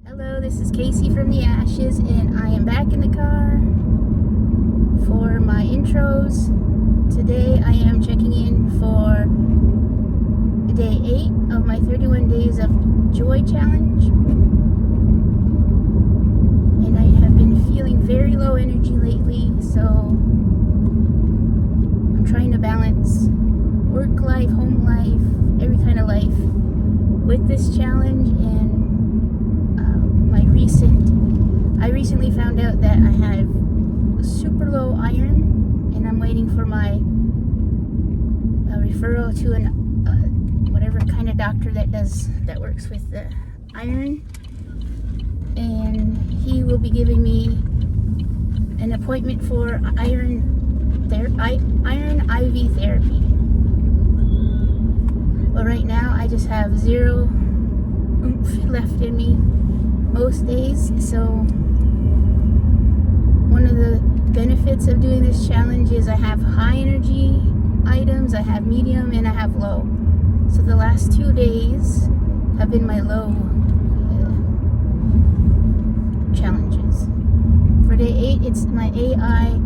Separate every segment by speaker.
Speaker 1: Hello, this is Casey from the Ashes, and I am back in the car for my intros. Today I am checking in for day 8 of my 31 Days of Joy Challenge. And I have been feeling very low energy lately, so I'm trying to balance work life, home life, every kind of life with this challenge. And I recently found out that I have super low iron, and I'm waiting for my referral to an whatever kind of doctor that works with the iron, and he will be giving me an appointment for iron IV therapy. Well, right now I just have zero oomph left in me most days, so one of the benefits of doing this challenge is I have high energy items, I have medium, and I have low. So the last 2 days have been my low challenges. For day 8, it's my AI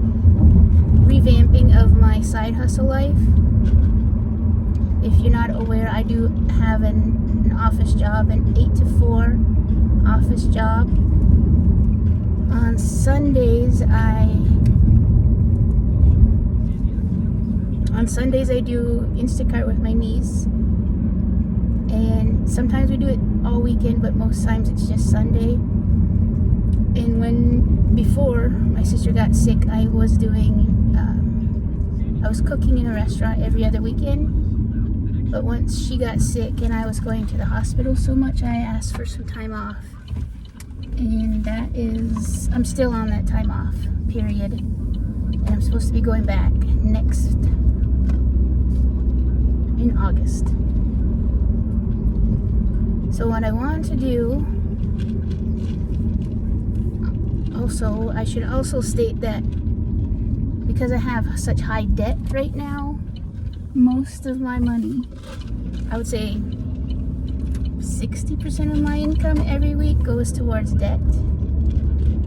Speaker 1: revamping of my side hustle life. If you're not aware, I do have an office job, an 8 to 4 office job. On Sundays I do Instacart with my niece, and sometimes we do it all weekend, but most times it's just Sunday. And before my sister got sick, I was cooking in a restaurant every other weekend. But once she got sick and I was going to the hospital so much, I asked for some time off. And I'm still on that time off period. And I'm supposed to be going back in August. So what I want to do, I should also state that because I have such high debt right now, most of my money, I would say 60% of my income every week goes towards debt,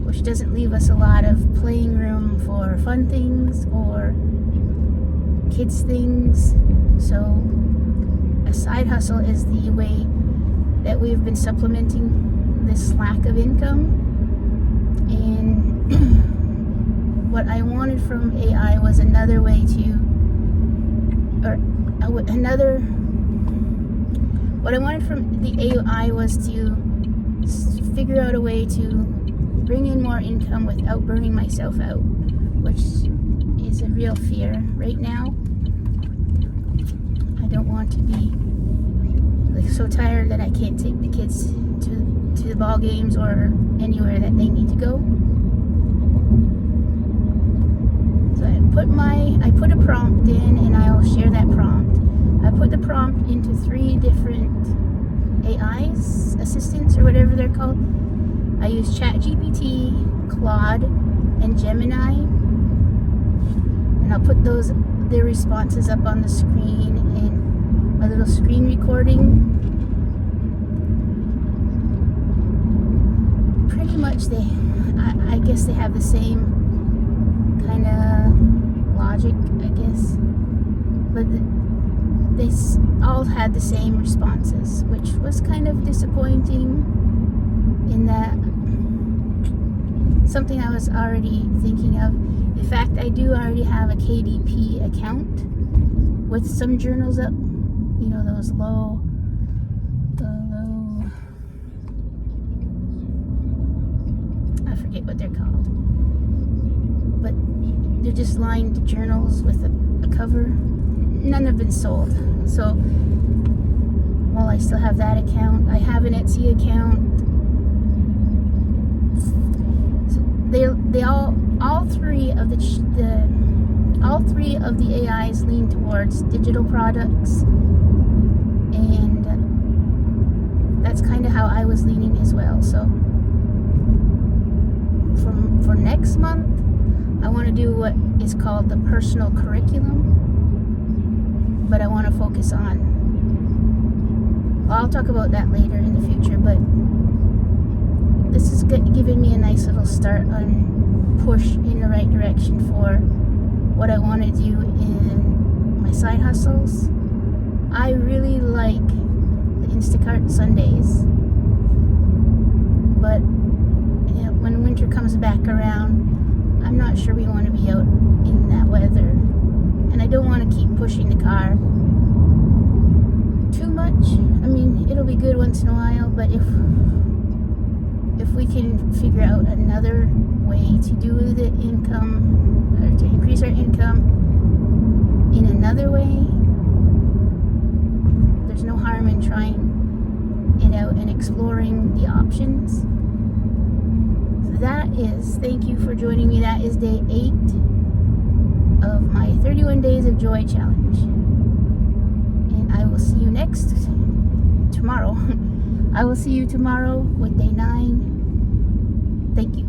Speaker 1: which doesn't leave us a lot of playing room for fun things or kids things. So a side hustle is the way that we've been supplementing this lack of income. And what I wanted from AI was another way what I wanted from the AI was to figure out a way to bring in more income without burning myself out, which is a real fear right now. I don't want to be so tired that I can't take the kids to the ball games or anywhere that they need to go. So I put a prompt in, and I'll share that prompt. I put the prompt into 3 different AIs, assistants, or whatever they're called. I use ChatGPT, Claude, and Gemini. And I'll put their responses up on the screen in my little screen recording. Pretty much I guess they have the same kind of logic, I guess. But they all had the same responses, which was kind of disappointing in that something I was already thinking of. In fact, I do already have a KDP account with some journals up, those low, I forget what they're called, but they're just lined journals with a cover. None have been sold. So while I still have that account, I have an Etsy account. So all three of the AIs lean towards digital products, and that's kind of how I was leaning as well. So for next month, I want to do what is called the personal curriculum. But I want to focus on, I'll talk about that later in the future, but this is giving me a nice little start on push in the right direction for what I want to do in my side hustles. I really like the Instacart Sundays, but when winter comes back around, I'm not sure we want to be out in that weather, and I don't want to keep pushing the car too much. I mean, it'll be good once in a while, but if we can figure out another way to do the income, or to increase our income in another way, there's no harm in trying it out and exploring the options. Thank you for joining me. That is day 8 of my 31 Days of Joy challenge. And I will see you tomorrow. I will see you tomorrow with day 9. Thank you.